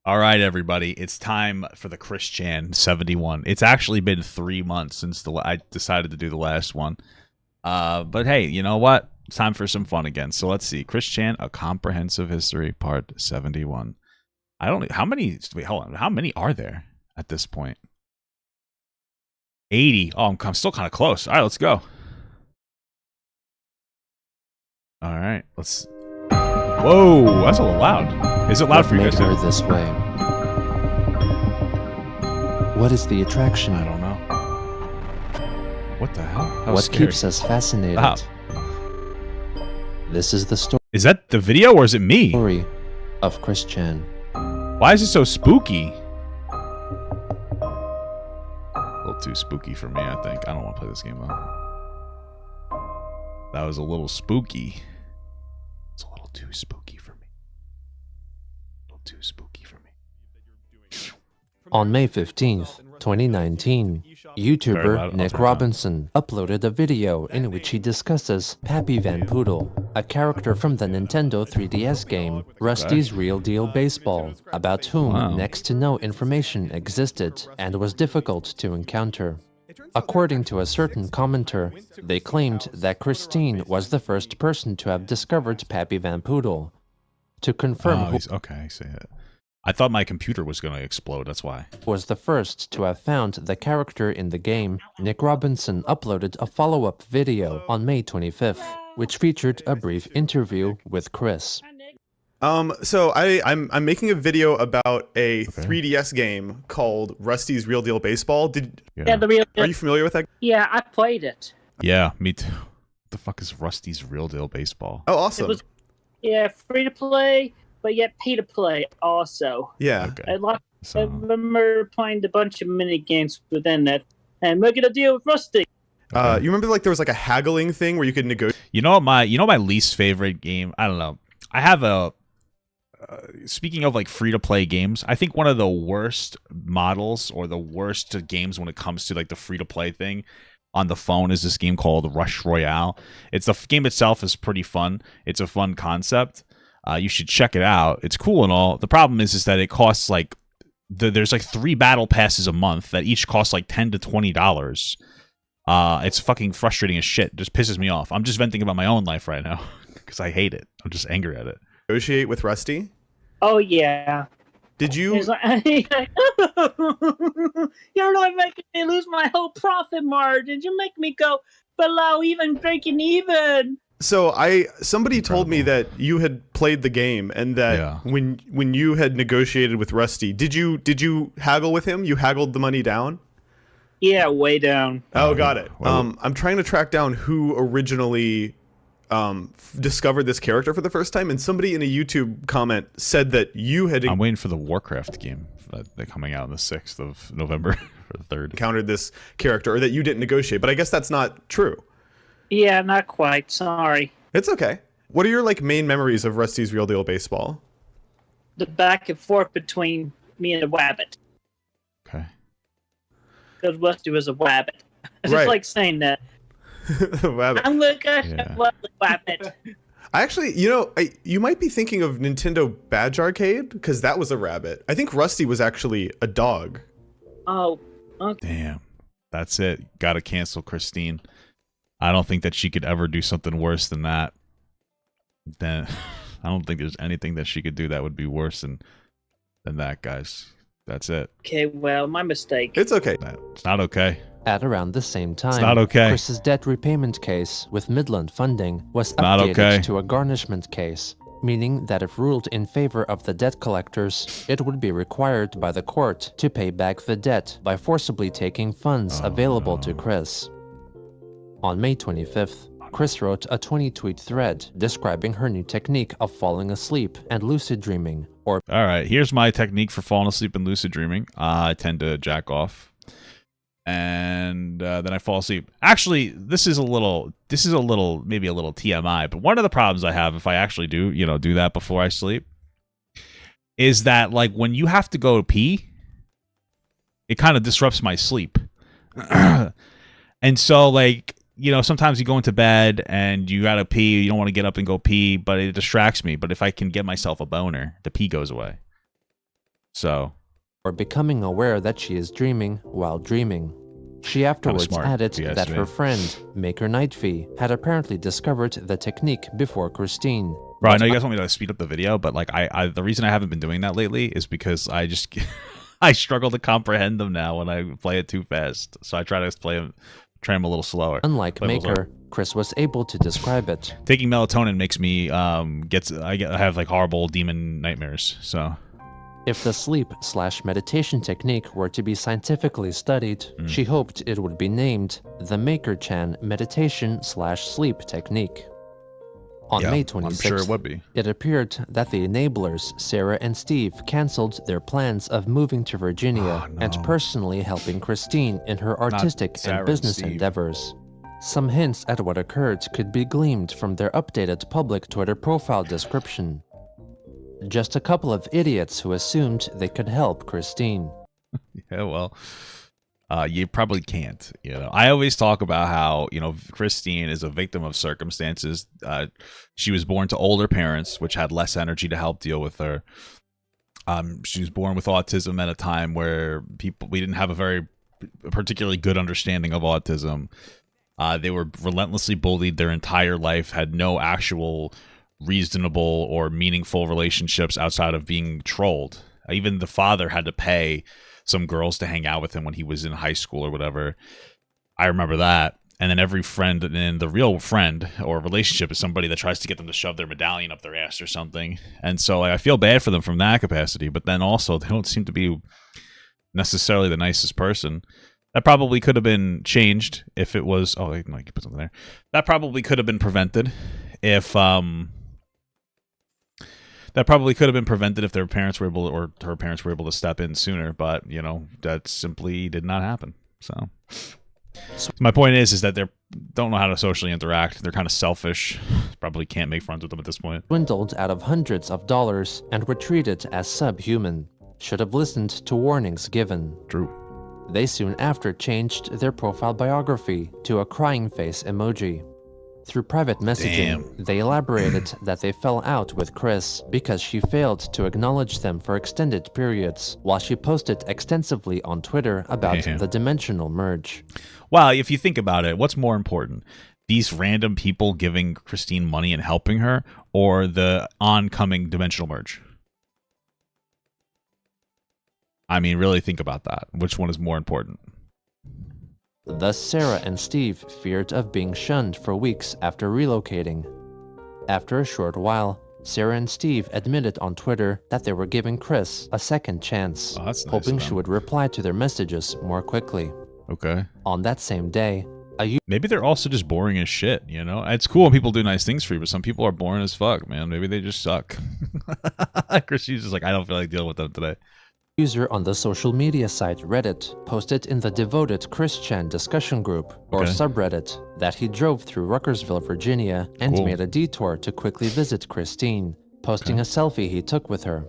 All right, everybody. It's time for the Chris Chan 71. It's actually been 3 months since I decided to do the last one. But hey, you know what? It's time for some fun again. So let's see. Chris Chan, A Comprehensive History, Part 71. I don't. How many? Wait, hold on. How many are there at this point? 80. Oh, I'm still kind of close. All right, let's go. All right, let's. Whoa, that's a little loud. Is it loud for you guys? What made her this way? What is the attraction? I don't know. What the hell? What keeps us fascinated? Wow. This is the Is that the video or is it me? story of Chris Chan. Why is it so spooky? A little too spooky for me, I think. I don't want to play this game though. That was a little spooky. It's a little too spooky for me. A little too spooky for me. On May 15th, 2019, YouTuber Nick Robinson uploaded a video in which he discusses Pappy Van Poodle, a character from the Nintendo 3DS game Rusty's Real Deal Baseball, about whom next to no information existed and was difficult to encounter. According to a certain commenter, they claimed that Christine was the first person to have discovered Pappy Van Poodle. To confirm okay, I see it. I thought my computer was going to explode, that's why. Was the first to have found the character in the game, Nick Robinson uploaded a follow-up video on May 25th, which featured a brief interview with Chris. So I'm making a video about a 3DS game called Rusty's Real Deal Baseball. Are you familiar with that? Yeah, I played it. Yeah, me too. What the fuck is Rusty's Real Deal Baseball? Oh, awesome. It was, free to play, but yet pay to play also. Yeah. Okay. I remember playing a bunch of mini games within that and making a deal with Rusty. You remember like there was like a haggling thing where you could negotiate? You know my least favorite game? I don't know. I have a speaking of like free to play games, I think one of the worst models or the worst games when it comes to like the free to play thing on the phone is this game called Rush Royale. The game itself is pretty fun. It's a fun concept. You should check it out. It's cool and all. The problem is that it costs like there's like 3 battle passes a month that each cost like $10 to $20. It's fucking frustrating as shit. It just pisses me off. I'm just venting about my own life right now because I hate it. I'm just angry at it. Negotiate with Rusty? Oh yeah. Did you? He's like, you're really making me lose my whole profit margin. You make me go below even breaking even. So somebody told me that you had played the game and that when you had negotiated with Rusty, did you haggle with him? You haggled the money down? Yeah, way down. Oh, got it. I'm trying to track down who originally discovered this character for the first time, and somebody in a YouTube comment said that you had. I'm waiting for the Warcraft game they're coming out on the 6th of November for the 3rd. Encountered this character, or that you didn't negotiate, but I guess that's not true. Yeah, not quite. Sorry. It's okay. What are your like main memories of Rusty's Real Deal Baseball? The back and forth between me and the wabbit. Okay. Because Rusty was a wabbit. I just like saying that. Wabbit. I'm looking at wabbit. I actually, you might be thinking of Nintendo Badge Arcade, because that was a rabbit. I think Rusty was actually a dog. Oh. Okay. Damn. That's it. Gotta cancel Christine. I don't think that she could ever do something worse than that. Then I don't think there's anything that she could do that would be worse than that, guys. That's it. Okay, well, my mistake. It's okay. It's not okay. At around the same time, It's not okay. Chris's debt repayment case with Midland Funding was updated to a garnishment case, meaning that if ruled in favor of the debt collectors, it would be required by the court to pay back the debt by forcibly taking funds available to Chris. On May 25th, Chris wrote a 20-tweet thread describing her new technique of falling asleep and lucid dreaming, or all right, here's my technique for falling asleep and lucid dreaming. I tend to jack off, and then I fall asleep. Actually, this is a little, maybe a little TMI, but one of the problems I have if I actually do that before I sleep, is that like when you have to go pee, it kind of disrupts my sleep, and so like. Sometimes you go into bed and you gotta pee. You don't want to get up and go pee, but it distracts me. But if I can get myself a boner, the pee goes away. So, or becoming aware that she is dreaming while dreaming. She afterwards smart, added if you ask that me. her friend, Maker Nightfee, had apparently discovered the technique before Christine. bro, I know you guys want me to speed up the video, but like, I the reason I haven't been doing that lately is because I just I struggle to comprehend them now when I play it too fast. So I try to try them a little slower. Unlike Maker, Chris was able to describe it. Taking melatonin makes me I have like horrible demon nightmares. So If the sleep/meditation technique were to be scientifically studied, she hoped it would be named the Maker-chan meditation/sleep technique. On May 26th, I'm sure it would be. it appeared that the enablers, Sarah and Steve, canceled their plans of moving to Virginia and personally helping Christine in her artistic Sarah and and business Steve. endeavors. Some hints at what occurred could be gleaned from their updated public Twitter profile description. Just a couple of idiots who assumed they could help Christine. Yeah, well, you probably can't. You know, I always talk about how, you know, Christine is a victim of circumstances. She was born to older parents, which had less energy to help deal with her. She was born with autism at a time where we didn't have a very particularly good understanding of autism. They were relentlessly bullied their entire life, had no actual reasonable or meaningful relationships outside of being trolled. Even the father had to pay some girls to hang out with him when he was in high school or whatever. I remember that. And then every friend, and the real friend or relationship is somebody that tries to get them to shove their medallion up their ass or something. And so I feel bad for them from that capacity, but then also they don't seem to be necessarily the nicest person. That probably could have been changed if it was... Oh, no, you can put something there. That probably could have been prevented if... That probably could have been prevented if their parents were able, or her parents were able to step in sooner, but, you know, that simply did not happen. So my point is that they don't know how to socially interact. They're kind of selfish. Probably can't make friends with them at this point. Dwindled out of hundreds of dollars and were treated as subhuman. Should have listened to warnings given. True. They soon after changed their profile biography to a crying face emoji. Through private messaging, they elaborated that they fell out with Chris because she failed to acknowledge them for extended periods, while she posted extensively on Twitter about the dimensional merge. Well, if you think about it, what's more important? These random people giving Christine money and helping her, or the oncoming dimensional merge? I mean, really think about that. Which one is more important? Thus, Sarah and Steve feared of being shunned for weeks after relocating. After a short while, Sarah and Steve admitted on Twitter that they were giving Chris a second chance, Oh, that's nice hoping of she them. would reply to their messages more quickly. Okay. On that same day, Maybe they're also just boring as shit, you know? It's cool when people do nice things for you, but some people are boring as fuck, man. Maybe they just suck. Christine's just like, I don't feel like dealing with them today. user on the social media site Reddit posted in the devoted Chris-chan discussion group, or subreddit, that he drove through Ruckersville, Virginia, and made a detour to quickly visit Christine, posting a selfie he took with her.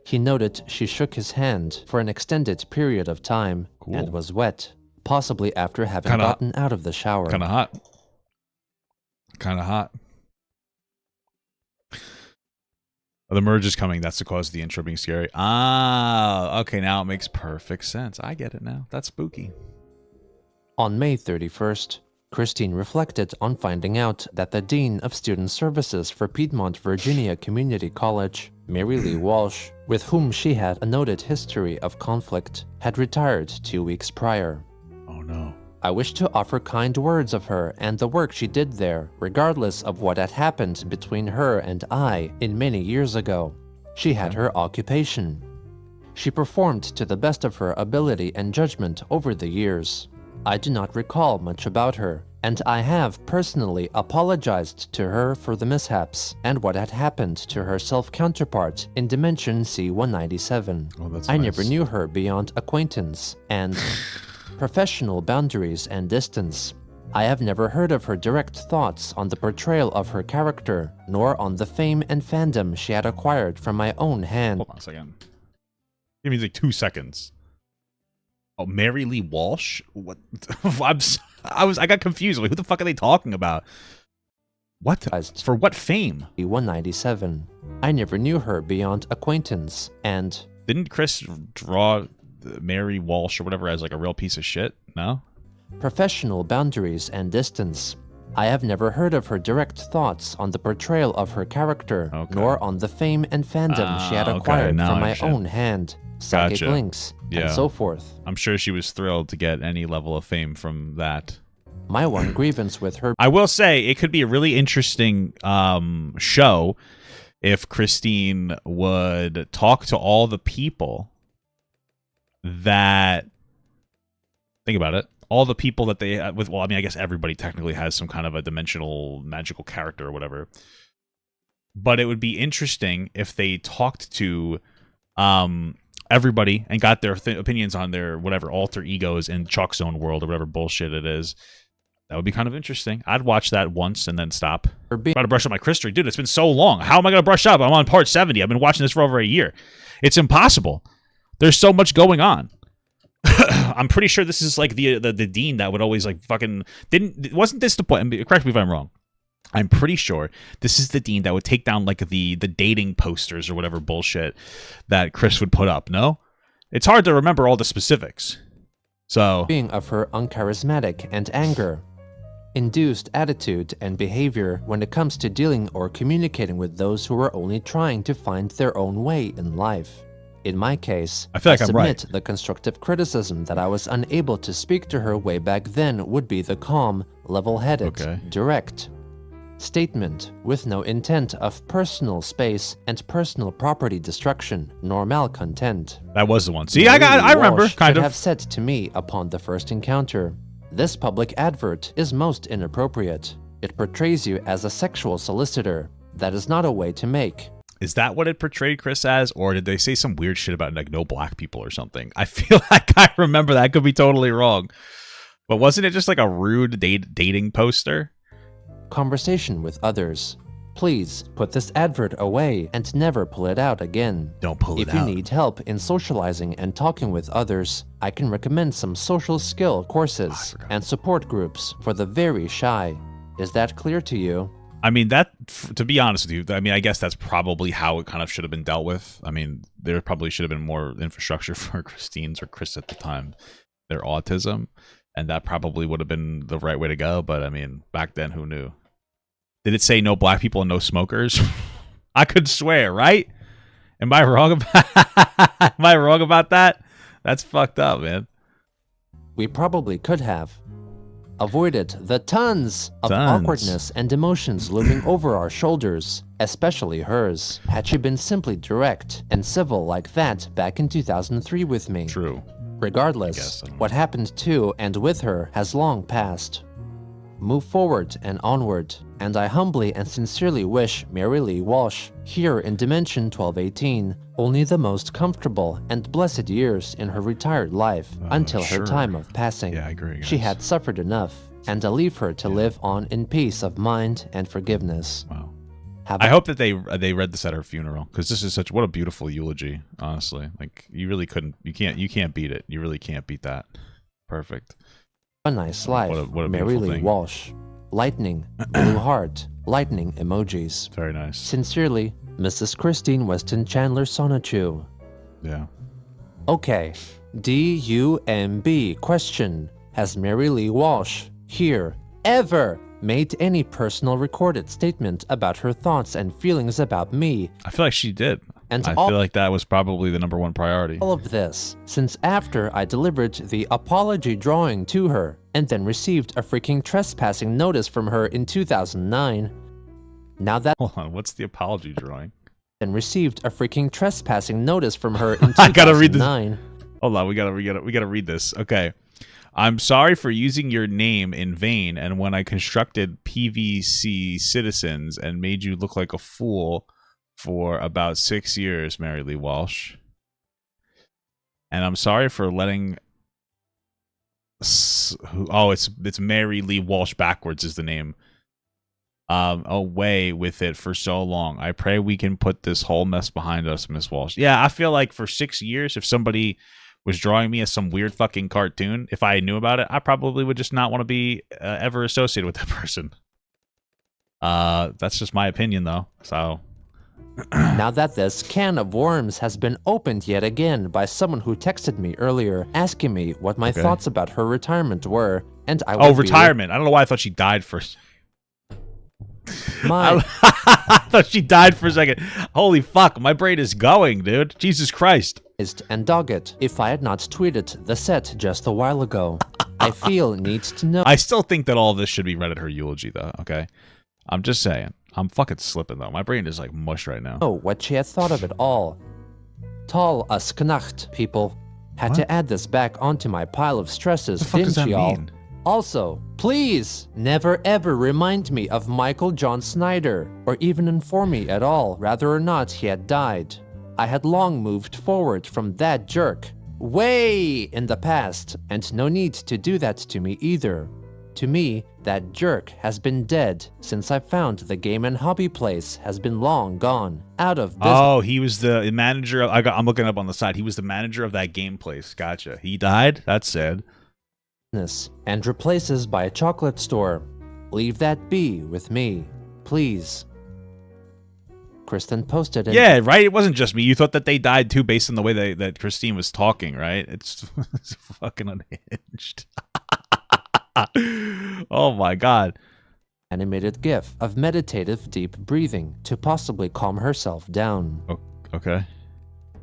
He noted she shook his hand for an extended period of time and was wet, possibly after having gotten out of the shower. Kinda hot. Kinda hot. The merge is coming. That's the cause of the intro being scary. Ah, okay. Now it makes perfect sense. I get it now. That's spooky. On May 31st, Christine reflected on finding out that the Dean of Student Services for Piedmont, Virginia Community College, Mary Lee Walsh, with whom she had a noted history of conflict, had retired 2 weeks prior. Oh no. I wish to offer kind words of her and the work she did there, regardless of what had happened between her and I in many years ago. She had her occupation. She performed to the best of her ability and judgment over the years. I do not recall much about her, and I have personally apologized to her for the mishaps and what had happened to her self-counterpart in Dimension C-197. Oh, that's I nice. never knew her beyond acquaintance and professional boundaries and distance. I have never heard of her direct thoughts on the portrayal of her character, nor on the fame and fandom she had acquired from my own hand. Hold on a second. Give me like 2 seconds. Oh, Mary Lee Walsh? What? I got confused. Like, who the fuck are they talking about? What? For what fame? 197. I never knew her beyond acquaintance and Didn't Chris draw Mary Walsh or whatever as like a real piece of shit? No? Professional boundaries and distance. I have never heard of her direct thoughts on the portrayal of her character, nor on the fame and fandom she had acquired from my own hand, psychic links, and so forth. I'm sure she was thrilled to get any level of fame from that. My one grievance with her... I will say, it could be a really interesting show if Christine would talk to all the people that... Think about it. All the people that they with, well, I mean, I guess everybody technically has some kind of a dimensional magical character or whatever. But it would be interesting if they talked to everybody and got their opinions on their whatever alter egos in Chalk's own world or whatever bullshit it is. That would be kind of interesting. I'd watch that once and then stop. I'm about to brush up my history. Dude, it's been so long. How am I going to brush up? I'm on part 70. I've been watching this for over a year. It's impossible. There's so much going on. I'm pretty sure this is like the dean that would always like fucking wasn't this the point? Correct me if I'm wrong. I'm pretty sure this is the dean that would take down like the dating posters or whatever bullshit that Chris would put up. No, it's hard to remember all the specifics. So being of her uncharismatic and anger, induced attitude and behavior when it comes to dealing or communicating with those who are only trying to find their own way in life. In my case, I feel like I'm right. The constructive criticism that I was unable to speak to her way back then would be the calm, level-headed, direct statement with no intent of personal space and personal property destruction nor malcontent. That was the one. See, I remember, kind of. Have said to me upon the first encounter, "This public advert is most inappropriate. It portrays you as a sexual solicitor. That is not a way to make." Is that what it portrayed Chris as? Or did they say some weird shit about like no black people or something? I feel like I remember that. I could be totally wrong. But wasn't it just like a rude dating poster? Conversation with others. Please put this advert away and never pull it out again. Don't pull it out. If you need help in socializing and talking with others, I can recommend some social skill courses and support groups for the very shy. Is that clear to you? I mean, that, to be honest with you, I mean, I guess that's probably how it kind of should have been dealt with. I mean, there probably should have been more infrastructure for Christine's or Chris at the time, their autism, and that probably would have been the right way to go. But I mean, back then, who knew? Did it say no black people and no smokers? I could swear, right? Am I wrong about that? That's fucked up, man. We probably could have avoided the tons of awkwardness and emotions looming over our shoulders, especially hers, had she been simply direct and civil like that back in 2003 with me. True. Regardless, what happened to and with her has long passed. Move forward and onward, and I humbly and sincerely wish Mary Lee Walsh, here in Dimension 1218, only the most comfortable and blessed years in her retired life until her time of passing. Yeah, I agree. She had suffered enough, and I leave her to live on in peace of mind and forgiveness. Wow. I hope that they read this at her funeral, because this is what a beautiful eulogy, honestly. Like, you really you can't beat it. You really can't beat that. Perfect. A nice life, what a Mary Lee thing. Walsh. Lightning, blue heart, lightning emojis. Very nice. Sincerely, Mrs. Christine Weston Chandler Sonachu. Yeah. Okay. DUMB question. Has Mary Lee Walsh, here, ever made any personal recorded statement about her thoughts and feelings about me? I feel like she did. And I feel like that was probably the #1 priority. All of this, since after I delivered the apology drawing to her, and then received a freaking trespassing notice from her in 2009. Now that— Hold on, what's the apology drawing? And received a freaking trespassing notice from her in 2009. I gotta read this. Hold on, we gotta read this. Okay. I'm sorry for using your name in vain, and when I constructed PVC Citizens and made you look like a fool for about 6 years, Mary Lee Walsh. And I'm sorry for letting... Oh, it's Mary Lee Walsh backwards is the name. Away with it for so long. I pray we can put this whole mess behind us, Miss Walsh. Yeah, I feel like for 6 years, if somebody was drawing me as some weird fucking cartoon, if I knew about it, I probably would just not want to be ever associated with that person. That's just my opinion, though. So Now that this can of worms has been opened yet again by someone who texted me earlier asking me what my thoughts about her retirement were, and I would retirement. I don't know why I thought she died first. I thought she died for a second. Holy fuck, my brain is going, dude. Jesus Christ. And dogged if I had not tweeted the set just a while ago. I feel needs to know. I still think that all of this should be read at her eulogy, though, okay? I'm just saying. I'm fucking slipping, though. My brain is like mush right now. Oh, what she had thought of it all. Tal as Knacht, people. Had to add this back onto my pile of stresses, what the fuck does that y'all? mean? Also, please, never ever remind me of Michael John Snyder, or even inform me at all whether or not he had died. I had long moved forward from that jerk, way in the past, and no need to do that to me either. To me, that jerk has been dead since I found the game and hobby place has been long gone, out of business. Oh, he was the manager of, I'm looking up on the side. He was the manager of that game place. Gotcha. He died? That's sad. And replaces by a chocolate store. Leave that be with me, please. Kristen posted it. Yeah, right? It wasn't just me. You thought that they died too based on the way that Christine was talking, right? It's fucking unhinged. Oh my god. Animated GIF of meditative deep breathing to possibly calm herself down. Oh, okay.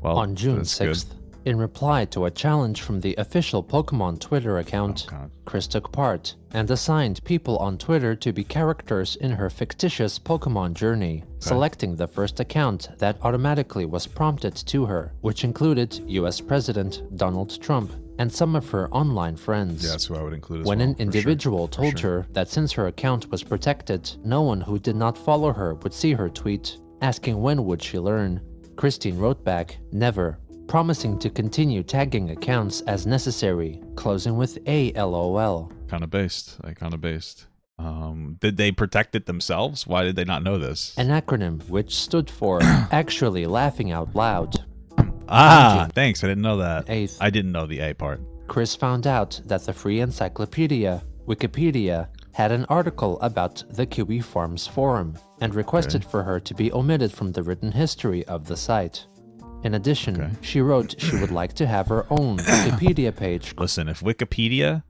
Well, on June 6th, in reply to a challenge from the official Pokemon Twitter account, Chris took part and assigned people on Twitter to be characters in her fictitious Pokemon journey, selecting the first account that automatically was prompted to her, which included US President Donald Trump and some of her online friends. Yeah, that's who I would include as when well, an individual told her that since her account was protected, no one who did not follow her would see her tweet, asking when would she learn, Christine wrote back, never, promising to continue tagging accounts as necessary, closing with a LOL. Kind of based. Did they protect it themselves? Why did they not know this? An acronym which stood for actually laughing out loud. Ah, thanks. I didn't know that. 8th, I didn't know the A part. Chris found out that the free encyclopedia, Wikipedia, had an article about the Kiwi Farms forum and requested for her to be omitted from the written history of the site. In addition, she wrote she would like to have her own Wikipedia page. Listen, if Wikipedia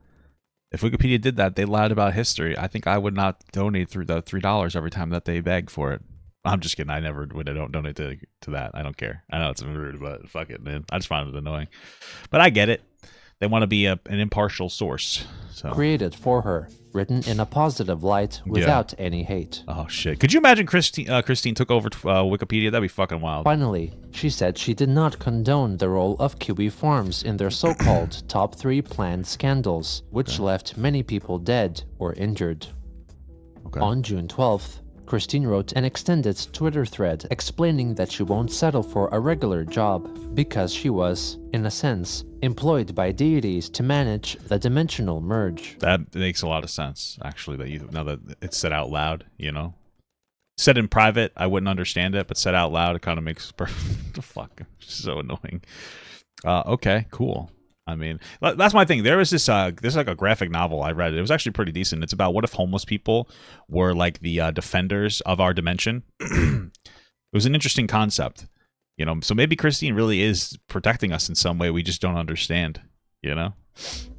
did that, they lied about history. I think I would not donate through the $3 every time that they beg for it. I'm just kidding. I never would. I don't donate to that. I don't care. I know it's rude, but fuck it, man. I just find it annoying. But I get it. They want to be an impartial source. So. Created for her, written in a positive light without any hate. Oh shit! Could you imagine Christine took over Wikipedia? That'd be fucking wild. Finally, she said she did not condone the role of Kiwi Farms in their so-called top 3 planned scandals, which left many people dead or injured. On June 12th, Christine wrote an extended Twitter thread explaining that she won't settle for a regular job because she was, in a sense, employed by deities to manage the dimensional merge. That makes a lot of sense, actually, now that it's said out loud, you know? Said in private, I wouldn't understand it, but said out loud, it kind of makes perfect. Fuck, so annoying. Okay, cool. I mean, that's my thing. There's like a graphic novel I read. It was actually pretty decent. It's about what if homeless people were like the defenders of our dimension. It was an interesting concept, you know. So maybe Christine really is protecting us in some way we just don't understand, you know.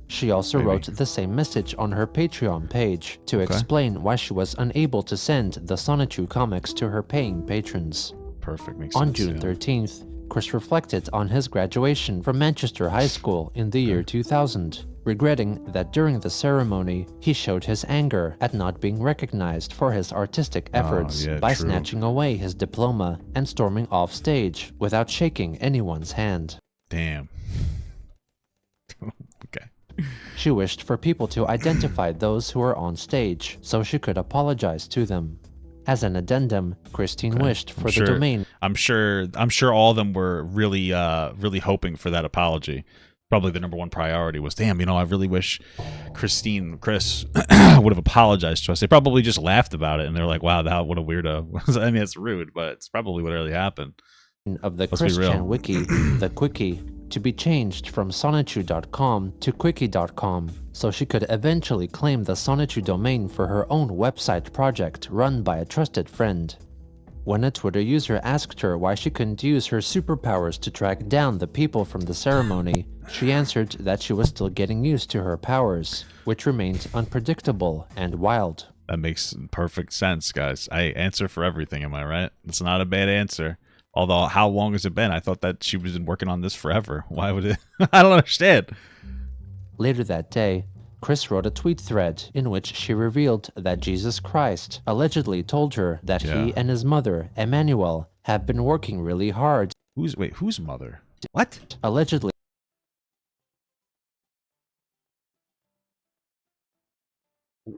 She also wrote the same message on her Patreon page to explain why she was unable to send the Sonichu comics to her paying patrons. Perfect. Makes on sense, June 13th, Chris reflected on his graduation from Manchester High School in the year 2000, regretting that during the ceremony, he showed his anger at not being recognized for his artistic efforts by snatching away his diploma and storming off stage without shaking anyone's hand. Damn. Okay. She wished for people to identify those who were on stage so she could apologize to them. As an addendum, Christine wished for the domain. I'm sure all of them were really hoping for that apology. Probably the number one priority was, damn, you know, I really wish Chris would have apologized to us. They probably just laughed about it, and they're like, wow, what a weirdo. I mean, it's rude, but it's probably what really happened. Of the Christian Wiki, the Quickie, to be changed from Sonichu.com to Quickie.com, so she could eventually claim the Sonichu domain for her own website project run by a trusted friend. When a Twitter user asked her why she couldn't use her superpowers to track down the people from the ceremony, she answered that she was still getting used to her powers, which remained unpredictable and wild. That makes perfect sense, guys. I answer for everything, am I right? It's not a bad answer. Although, how long has it been? I thought that she was working on this forever. Why would it? I don't understand. Later that day, Chris wrote a tweet thread in which she revealed that Jesus Christ allegedly told her that he and his mother, Emmanuel, have been working really hard. Whose mother? What? Allegedly.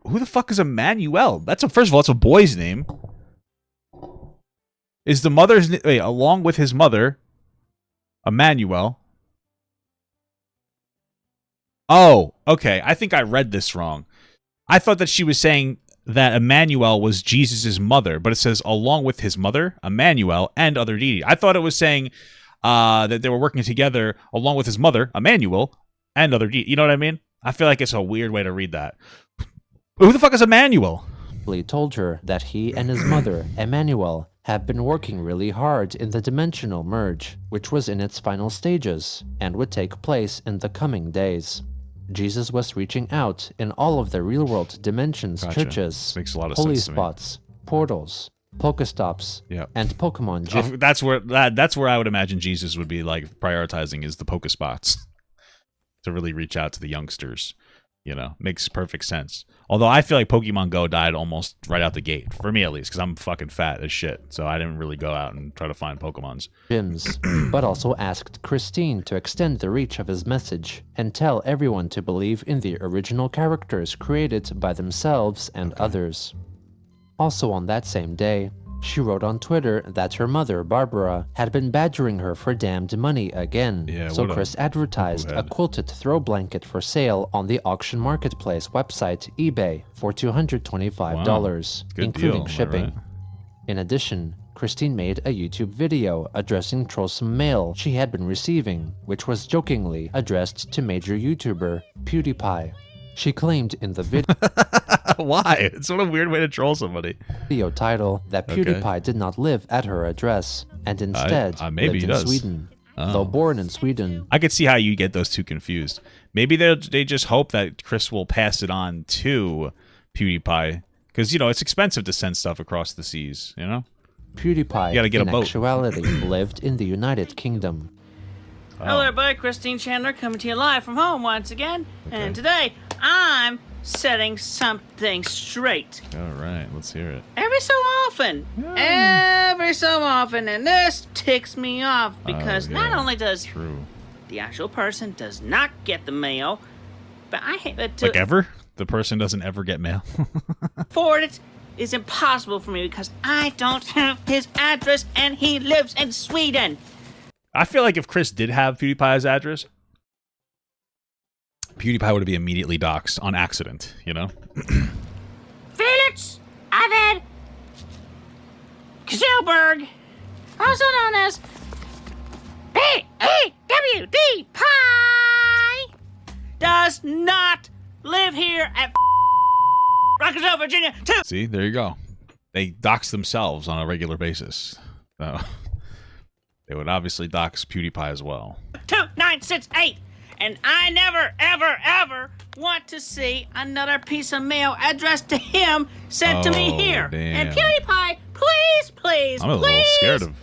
Who the fuck is Emmanuel? First of all, it's a boy's name. Is the mother's wait, along with his mother, Emmanuel? Oh, okay. I think I read this wrong. I thought that she was saying that Emmanuel was Jesus' mother, but it says along with his mother, Emmanuel, and other deity. I thought it was saying that they were working together along with his mother, Emmanuel, and other deity. You know what I mean? I feel like it's a weird way to read that. Who the fuck is Emmanuel? He told her that he and his mother, Emmanuel, have been working really hard in the dimensional merge, which was in its final stages and would take place in the coming days. Jesus was reaching out in all of the real-world dimensions, churches, makes a lot of holy sense to me. spots, portals, Pokestops, Yep. and Pokemon gym. That's where I would imagine Jesus would be like prioritizing is the Pokespots to really reach out to the youngsters. You know, makes perfect sense. Although I feel like Pokemon Go died almost right out the gate, for me at least, because I'm fucking fat as shit. So I didn't really go out and try to find Pokemons. Gyms, but also asked Christine to extend the reach of his message and tell everyone to believe in the original characters created by themselves and others. Also on that same day, she wrote on Twitter that her mother, Barbara, had been badgering her for damned money again, so Chris advertised a quilted throw blanket for sale on the auction marketplace website eBay for $225, including shipping. Right? In addition, Christine made a YouTube video addressing troublesome mail she had been receiving, which was jokingly addressed to major YouTuber PewDiePie. She claimed in the video Why? It's what a weird way to troll somebody. Video title that PewDiePie did not live at her address and instead lived in Sweden. Though born in Sweden, I could see how you get those two confused. Maybe they just hope that Chris will pass it on to PewDiePie because you know it's expensive to send stuff across the seas. You know, PewDiePie you gotta get in a boat. actuality lived in the United Kingdom. Hello, everybody. Christine Chandler coming to you live from home once again. And today, I'm setting something straight. All right, let's hear it. Every so often, and this ticks me off because not only does the actual person does not get the mail, but I hate that too. Like ever? The person doesn't ever get mail? Forward it is impossible for me because I don't have his address and he lives in Sweden. I feel like if Chris did have PewDiePie's address, PewDiePie would be immediately doxxed on accident, you know? Felix Arvid Kjellberg, also known as PEWD Pie, does not live here at Rocketsville, Virginia. See, there you go. They dox themselves on a regular basis. So they would obviously dox PewDiePie as well. 2968. And I never, ever, ever want to see another piece of mail addressed to him sent to me here. Damn. And PewDiePie, please, I'm a little scared of.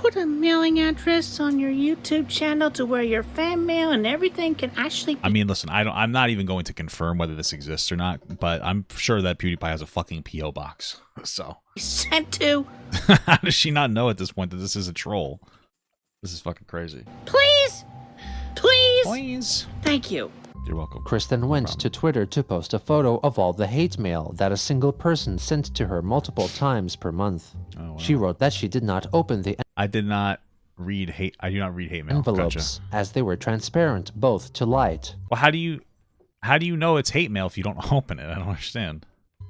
put a mailing address on your YouTube channel to where your fan mail and everything can actually be. I mean, listen, I'm not even going to confirm whether this exists or not, but I'm sure that PewDiePie has a fucking P.O. box. So sent to. how does she not know at this point that this is a troll? This is fucking crazy. Please. Thank you. You're welcome. Chris then went to Twitter to post a photo of all the hate mail that a single person sent to her multiple times per month. Oh, wow. She wrote that she did not open the I do not read hate mail. envelopes as they were transparent both to light. Well, how do you know it's hate mail if you don't open it? I don't understand.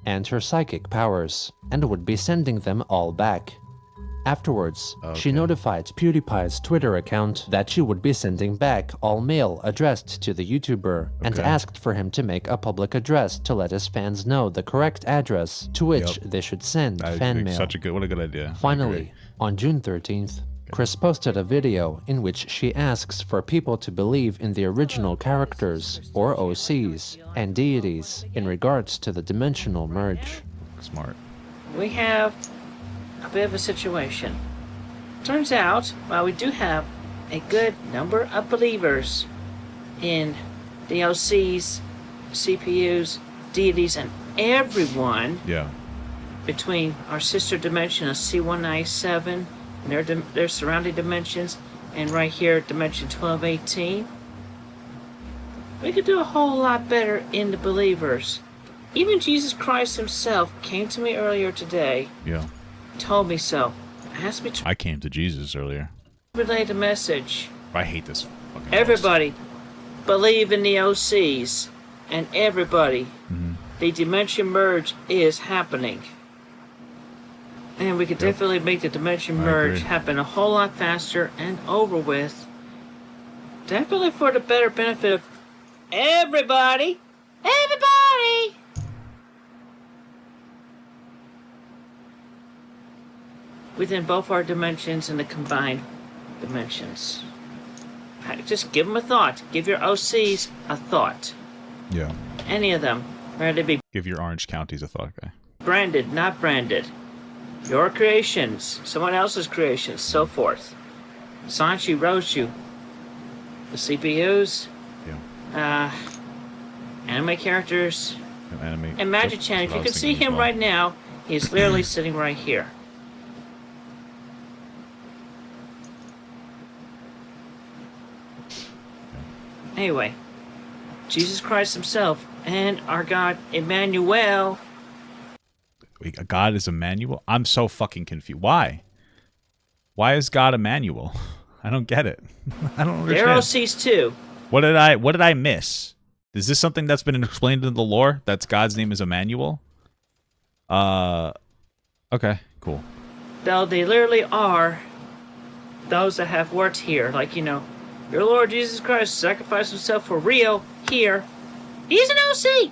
And her psychic powers, and would be sending them all back. Afterwards, she Okay. notified PewDiePie's Twitter account that she would be sending back all mail addressed to the YouTuber and Okay. asked for him to make a public address to let his fans know the correct address to which they should send I fan think mail. what a good idea. I agree. Finally, on June 13th, Chris posted a video in which she asks for people to believe in the original characters, or OCs, and deities in regards to the dimensional merge. Smart. We have a bit of a situation. Turns out, while we do have a good number of believers in the OCs, CPUs, deities, and everyone Yeah. between our sister dimension of C197 and their surrounding dimensions, and right here, dimension 1218, we could do a whole lot better in the believers. Even Jesus Christ himself came to me earlier today, Yeah. told me so, asked me to I came to Jesus earlier. relay the message. I hate this fucking host. Everybody believe in the OCs, and everybody, Mm-hmm. the dimension merge is happening. And we could definitely make the dimension I merge agree. happen a whole lot faster and over with. Definitely for the better benefit of everybody. Everybody! Within both our dimensions and the combined dimensions. Just give them a thought. Give your OCs a thought. Yeah. Any of them. Whether they be Give your Orange counties a thought, guy. branded, not branded. Your creations, someone else's creations, so forth. Sanchi Roshu. The CPUs, Yeah. anime characters, Anime. and Magic That's Chan. what If I you was can see thinking as him well. right now, he's literally sitting right here. Anyway, Jesus Christ himself and our God Emmanuel. Wait, God is Emmanuel? I'm so fucking confused. Why? Why is God Emmanuel? I don't get it. I don't They're understand. OCs too. What did I miss? Is this something that's been explained in the lore? That's God's name is Emmanuel? Okay, cool. Though they literally are those that have worked here. Like, your Lord Jesus Christ sacrificed himself for real here. He's an OC.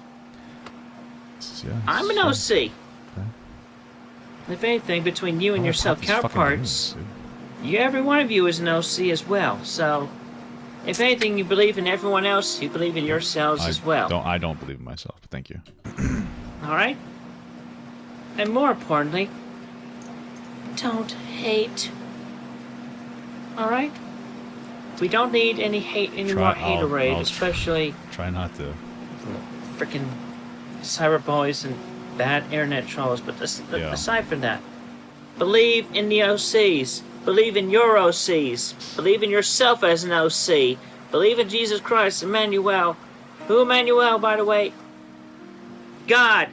Yeah, I'm an OC. If anything, between you and yourself counterparts, every one of you is an OC as well. So, if anything, you believe in everyone else, you believe in yourselves as well. I don't believe in myself, but thank you. All right? And more importantly, don't hate. All right? We don't need any hate anymore, I'll haterade, especially Try not to. freaking cyberboys and bad internet trolls. But Yeah. aside from that, believe in the OCs. Believe in your OCs. Believe in yourself as an OC. Believe in Jesus Christ, Emmanuel. Who Emmanuel, by the way? God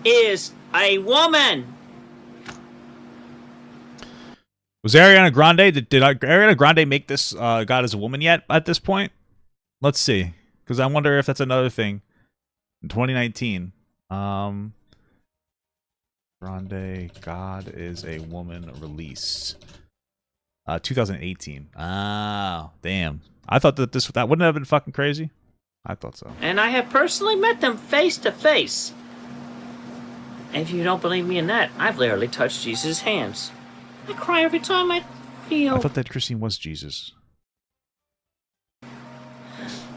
is a woman. Was Ariana Grande? Did Ariana Grande make this God as a woman yet at this point? Let's see. Because I wonder if that's another thing. In 2019. Grande, God is a woman release. 2018. Ah, damn. I thought that that wouldn't have been fucking crazy. I thought so. And I have personally met them face to face. And if you don't believe me in that, I've literally touched Jesus' hands. I cry every time I feel I thought that Christine was Jesus.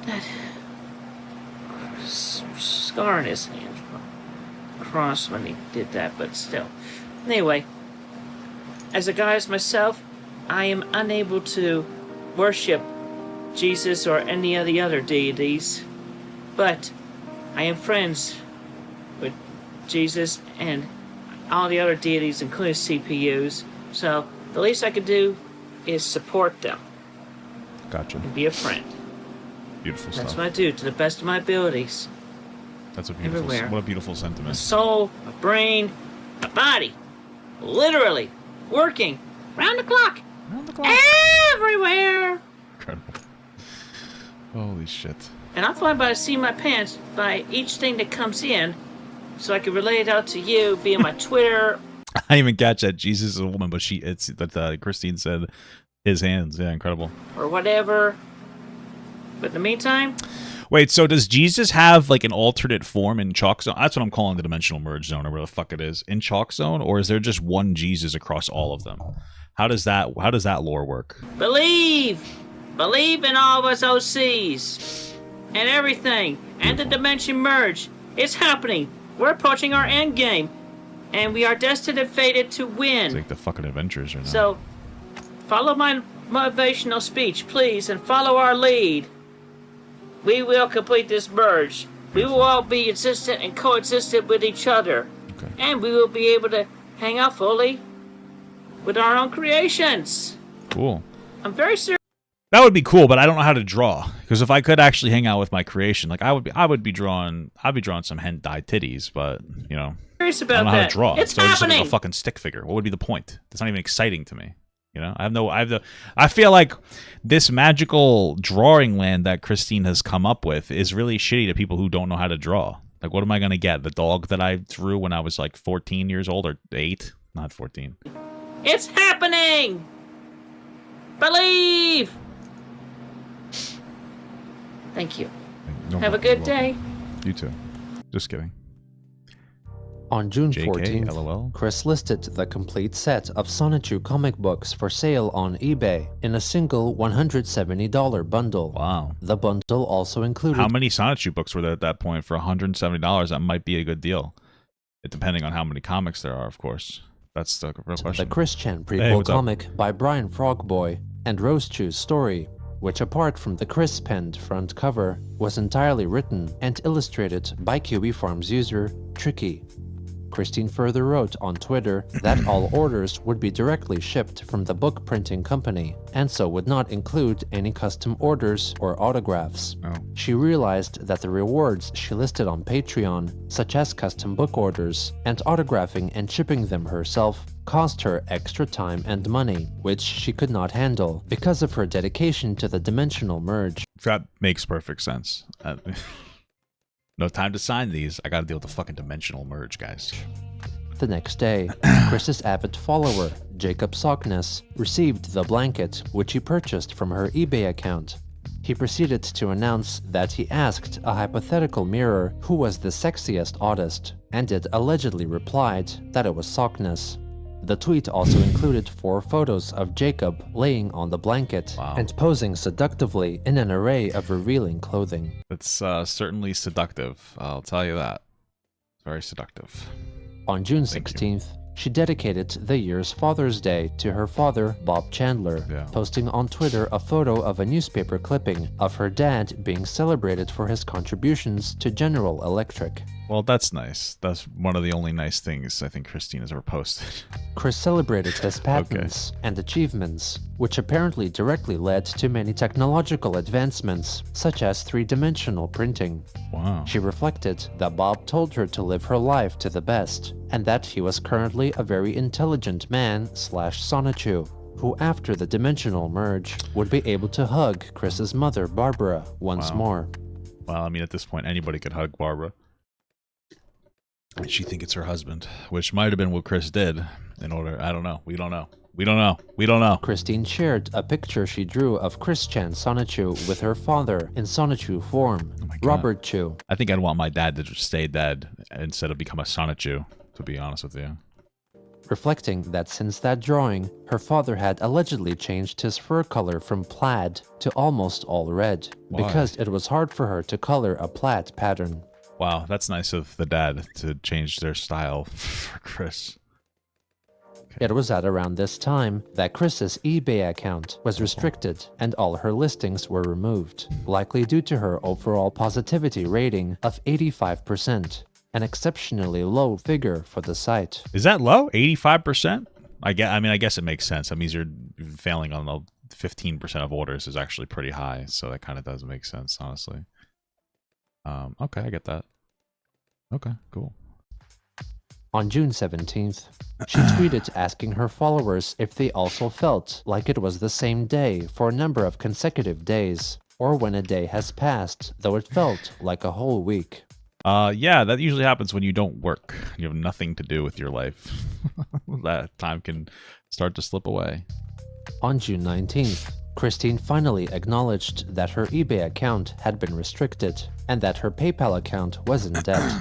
that scar in his hand. Cross when he did that, but still. Anyway, as a guy as myself, I am unable to worship Jesus or any of the other deities, but I am friends with Jesus and all the other deities, including CPUs, so the least I could do is support them Gotcha. and be a friend. Beautiful That's stuff. what I do to the best of my abilities. That's a beautiful. everywhere. What a beautiful My sentiment. soul, my brain, my body, literally working round the clock, Around the clock. everywhere. Incredible. Holy shit. And I'm flying by the seat of my pants by each thing that comes in, so I can relay it out to you via my Twitter. I didn't even catch that Jesus is a woman, but Christine said his hands. Yeah, incredible. Or whatever. But in the meantime... Wait, so does Jesus have like an alternate form in Chalk Zone? That's what I'm calling the Dimensional Merge Zone, or whatever the fuck it is. In Chalk Zone, or is there just one Jesus across all of them? How does that lore work? Believe in all of us OCs and everything, and the Dimension Merge. It's happening. We're approaching our end game, and we are destined and fated to win. It's like the fucking Avengers right now. So, follow my motivational speech, please, and follow our lead. We will complete this merge. We will all be existent and coexistent with each other. Okay. And we will be able to hang out fully with our own creations. Cool. I'm very serious. That would be cool, but I don't know how to draw. Because if I could actually hang out with my creation, like I'd be drawing some hentai titties, but you know, I don't know how to draw. It's so happening. Just like a fucking stick figure. What would be the point? That's not even exciting to me. You know, I feel like this magical drawing land that Christine has come up with is really shitty to people who don't know how to draw. Like, what am I going to get? The dog that I drew when I was like 14 years old, or 8? Not 14. It's happening! Believe! Thank you. No Have a good day. You too. Just kidding. On June JK, 14th, LOL. Chris listed the complete set of Sonichu comic books for sale on eBay in a single $170 bundle. Wow. The bundle also included... How many Sonichu books were there at that point for $170? That might be a good deal. Depending on how many comics there are, of course. That's the real question. The Chris Chan Hey, prequel what's up? comic by Brian Frogboy and Rose Chu's story, which apart from the Chris penned front cover, was entirely written and illustrated by QB Farms user Tricky. Christine further wrote on Twitter that all orders would be directly shipped from the book printing company, and so would not include any custom orders or autographs. Oh. She realized that the rewards she listed on Patreon, such as custom book orders and autographing and shipping them herself, cost her extra time and money, which she could not handle because of her dedication to the Dimensional Merge. That makes perfect sense. No time to sign these. I gotta deal with the fucking Dimensional Merge, guys. The next day, Chris's avid follower, Jacob Sockness, received the blanket, which he purchased from her eBay account. He proceeded to announce that he asked a hypothetical mirror who was the sexiest artist, and it allegedly replied that it was Sockness. The tweet also included 4 photos of Jacob laying on the blanket and posing seductively in an array of revealing clothing. It's certainly seductive, I'll tell you that. Very seductive. On June 16th, she dedicated the year's Father's Day to her father, Bob Chandler, posting on Twitter a photo of a newspaper clipping of her dad being celebrated for his contributions to General Electric. Well, that's nice. That's one of the only nice things I think Christine has ever posted. Chris celebrated his patents and achievements, which apparently directly led to many technological advancements, such as 3-dimensional printing. Wow. She reflected that Bob told her to live her life to the best, and that he was currently a very intelligent man / Sonichu, who after the Dimensional Merge would be able to hug Chris's mother, Barbara, once more. Well, I mean, at this point, anybody could hug Barbara. And she think it's her husband, which might have been what Chris did in order. I don't know. We don't know. We don't know. We don't know. Christine shared a picture she drew of Chris Chan Sonichu with her father in Sonichu form, Robert Chu. I think I'd want my dad to just stay dead instead of become a Sonichu, to be honest with you. Reflecting that since that drawing, her father had allegedly changed his fur color from plaid to almost all red, because it was hard for her to color a plaid pattern. Wow, that's nice of the dad to change their style for Chris. It was at around this time that Chris's eBay account was restricted and all her listings were removed, likely due to her overall positivity rating of 85%, an exceptionally low figure for the site. Is that low? 85%? I guess it makes sense. That means you're failing on the 15% of orders is actually pretty high, so that kind of does make sense, honestly. Okay, I get that. Okay, cool. On June 17th, she tweeted asking her followers if they also felt like it was the same day for a number of consecutive days, or when a day has passed, though it felt like a whole week. Yeah, that usually happens when you don't work. You have nothing to do with your life. That time can start to slip away. On June 19th, Christine finally acknowledged that her eBay account had been restricted and that her PayPal account was in debt.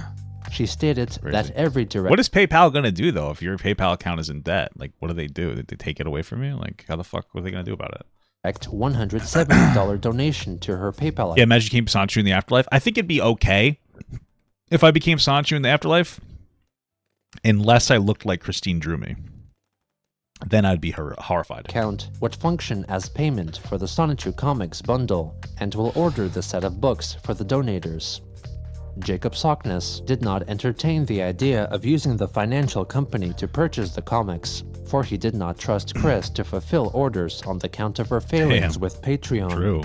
She stated that every direct... What is PayPal going to do, though, if your PayPal account is in debt? Like, what do? Did they take it away from you? Like, how the fuck were they going to do about it? $170 donation to her PayPal account. Yeah, imagine you became Sanchu in the afterlife. I think it'd be okay if I became Sanchu in the afterlife, unless I looked like Christine drew me. Then I'd be horrified. Account would function as payment for the Sonichu Comics bundle and will order the set of books for the donators. Jacob Sockness did not entertain the idea of using the financial company to purchase the comics, for he did not trust Chris to fulfill orders on the count of her failings with Patreon. True.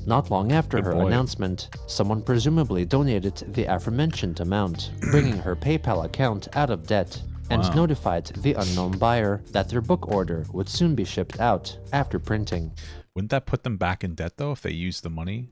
Not long after her announcement, someone presumably donated the aforementioned amount, bringing her PayPal account out of debt, and notified the unknown buyer that their book order would soon be shipped out after printing. Wouldn't that put them back in debt, though, if they used the money?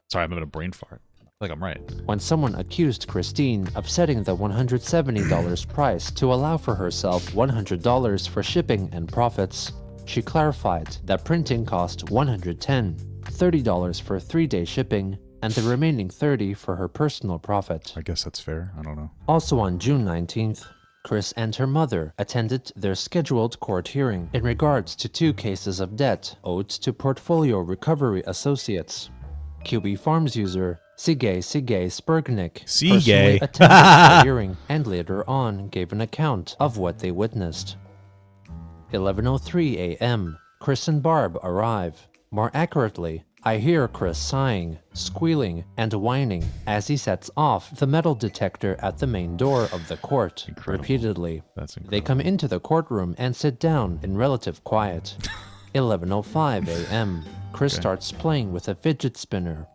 Sorry, I'm having a brain fart. Like I'm right. When someone accused Christine of setting the $170 price to allow for herself $100 for shipping and profits, she clarified that printing cost $110, $30 for 3-day shipping, and the remaining $30 for her personal profit. I guess that's fair. I don't know. Also on June 19th, Chris and her mother attended their scheduled court hearing in regards to 2 cases of debt owed to Portfolio Recovery Associates. QB Farms user Sigay Spurgnik personally attended the hearing and later on gave an account of what they witnessed. 11:03 a.m. Chris and Barb arrive. More accurately, I hear Chris sighing, squealing, and whining as he sets off the metal detector at the main door of the court repeatedly. That's incredible. They come into the courtroom and sit down in relative quiet. 11:05 a.m. Chris starts playing with a fidget spinner.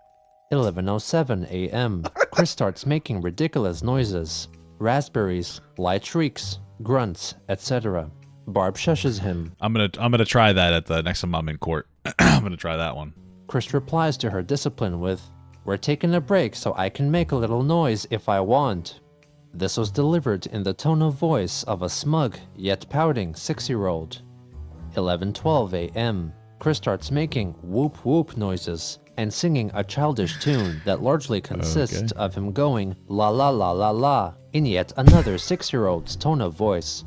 11:07 a.m. Chris starts making ridiculous noises. Raspberries, light shrieks, grunts, etc. Barb shushes him. I'm gonna try that at the next time I'm in court. I'm gonna try that one. Chris replies to her discipline with, "We're taking a break so I can make a little noise if I want." This was delivered in the tone of voice of a smug yet pouting 6-year-old. 11:12 a.m. Chris starts making whoop whoop noises and singing a childish tune that largely consists of him going la la la la la in yet another 6-year-old's tone of voice.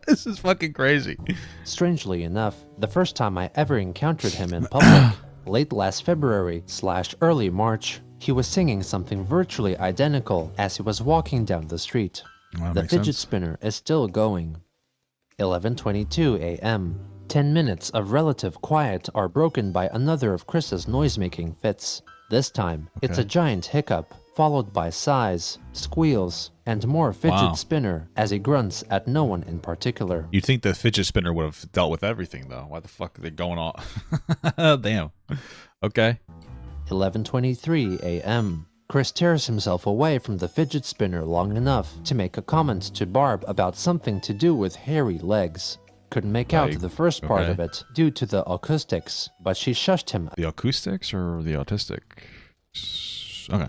This is fucking crazy. Strangely enough, the first time I ever encountered him in public, late last February/early March, he was singing something virtually identical as he was walking down the street. The fidget spinner is still going. 11:22 a.m. 10 minutes of relative quiet are broken by another of Chris's noise-making fits. This time, it's a giant hiccup, followed by sighs, squeals, and more fidget spinner as he grunts at no one in particular. You'd think the fidget spinner would have dealt with everything, though. Why the fuck are they going on? Damn. Okay. 11:23 a.m. Chris tears himself away from the fidget spinner long enough to make a comment to Barb about something to do with hairy legs. Couldn't make out the first part of it due to the acoustics, but she shushed him. The acoustics or the autistic? Okay.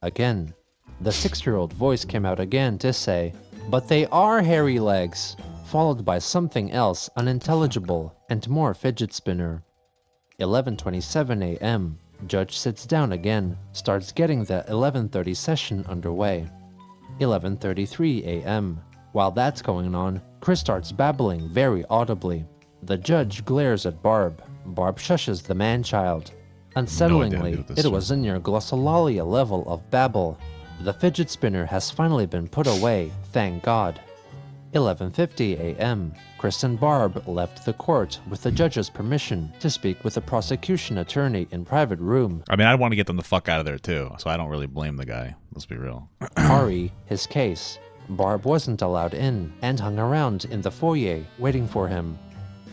Again. The 6-year-old voice came out again to say, "But they are hairy legs," followed by something else unintelligible and more fidget spinner. 11:27 a.m. Judge sits down again, starts getting the 11:30 session underway. 11:33 a.m. While that's going on, Chris starts babbling very audibly. The judge glares at Barb. Barb shushes the man-child. Unsettlingly, it was a near glossolalia level of babble. The fidget spinner has finally been put away, thank God. 11:50 a.m. Chris and Barb left the court with the judge's permission to speak with the prosecution attorney in private room. I mean, I'd want to get them the fuck out of there too, so I don't really blame the guy. Let's be real. Ari, his case. Barb wasn't allowed in and hung around in the foyer waiting for him.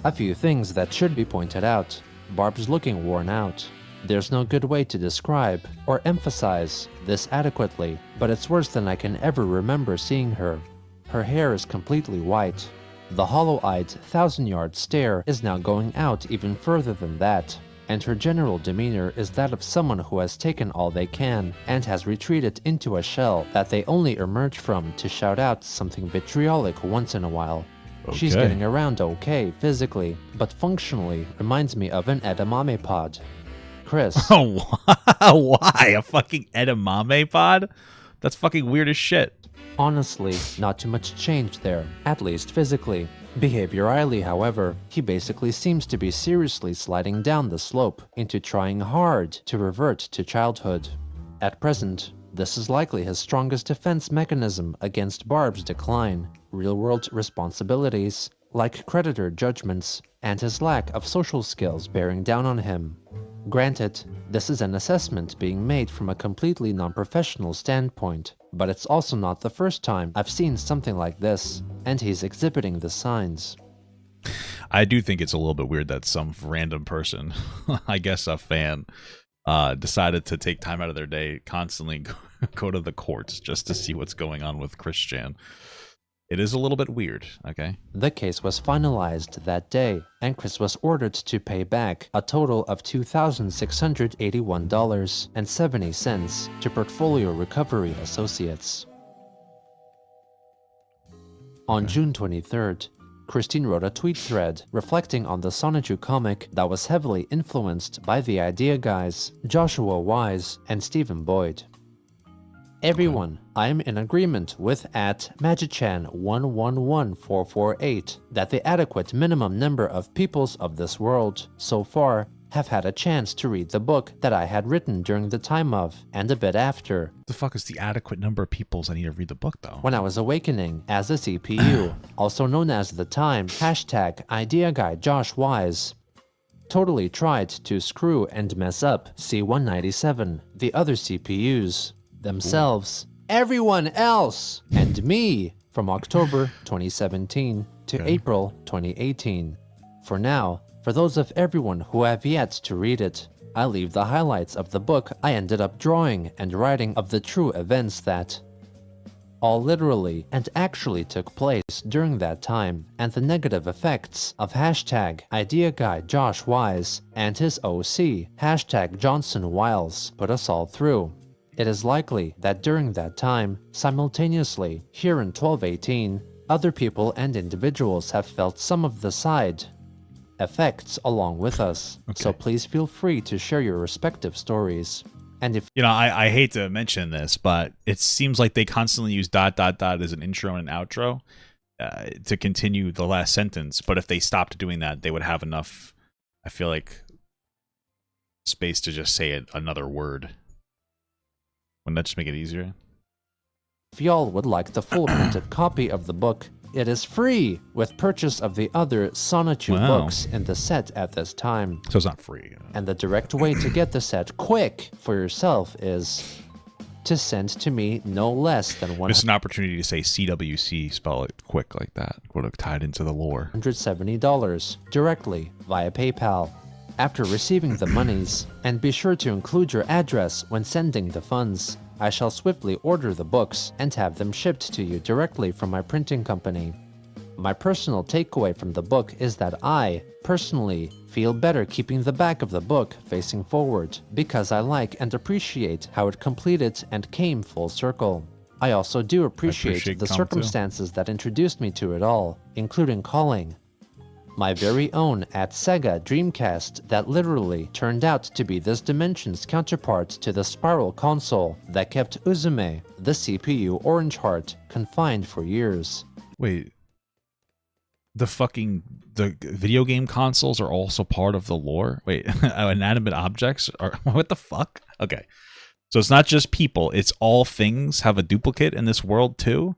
A few things that should be pointed out. Barb's looking worn out. There's no good way to describe or emphasize this adequately, but it's worse than I can ever remember seeing her. Her hair is completely white. The hollow-eyed 1,000-yard stare is now going out even further than that. and her general demeanor is that of someone who has taken all they can and has retreated into a shell that they only emerge from to shout out something vitriolic once in a while. Okay. She's getting around okay physically, but functionally reminds me of an edamame pod. Chris. Oh, why? A fucking edamame pod? That's fucking weird as shit. Honestly, not too much change there, at least physically. Behaviorally, however, he basically seems to be seriously sliding down the slope into trying hard to revert to childhood. At present, this is likely his strongest defense mechanism against Barb's decline, real-world responsibilities, like creditor judgments, and his lack of social skills bearing down on him. Granted, this is an assessment being made from a completely non-professional standpoint, but it's also not the first time I've seen something like this, and he's exhibiting the signs. I do think it's a little bit weird that some random person, I guess a fan, decided to take time out of their day, constantly go to the courts just to see what's going on with Christian. It is a little bit weird, okay? The case was finalized that day, and Chris was ordered to pay back a total of $2,681.70 to Portfolio Recovery Associates. On June 23rd, Christine wrote a tweet thread reflecting on the Sonichu comic that was heavily influenced by the idea guys Joshua Wise and Stephen Boyd. Everyone, I am in agreement with @Magichan111448 that the adequate minimum number of peoples of this world, so far, have had a chance to read the book that I had written during the time of, and a bit after. The fuck is the adequate number of peoples I need to read the book, though? When I was awakening as a CPU, also known as the time, #IdeaGuy Josh Wise. Totally tried to screw and mess up C197, the other CPUs, themselves, everyone else, and me from October 2017 to April 2018. For now, for those of everyone who have yet to read it, I leave the highlights of the book I ended up drawing and writing of the true events that all literally and actually took place during that time, and the negative effects of #IdeaGuy Josh Wise and his OC, #Johnson Wiles, put us all through. It is likely that during that time, simultaneously, here in 1218, other people and individuals have felt some of the side effects along with us, so please feel free to share your respective stories. And if I hate to mention this, but it seems like they constantly use ... as an intro and an outro to continue the last sentence, but if they stopped doing that, they would have enough, I feel like, space to just say another word. Wouldn't that just make it easier? If y'all would like the full printed copy of the book, it is free with purchase of the other Sonichu books in the set at this time. So it's not free. And the direct way to get the set quick for yourself is to send to me no less than This is an opportunity to say CWC, spell it quick like that. Would have tied into the lore. $170 directly via PayPal. After receiving the monies, and be sure to include your address when sending the funds, I shall swiftly order the books and have them shipped to you directly from my printing company. My personal takeaway from the book is that I, personally, feel better keeping the back of the book facing forward, because I like and appreciate how it completed and came full circle. I also do appreciate the circumstances that introduced me to it all, including calling my very own @Sega Dreamcast that literally turned out to be this dimension's counterpart to the Spiral console that kept Uzume, the CPU Orange Heart, confined for years. Wait, the video game consoles are also part of the lore? Wait, inanimate objects are what the fuck? Okay, so it's not just people; it's all things have a duplicate in this world too.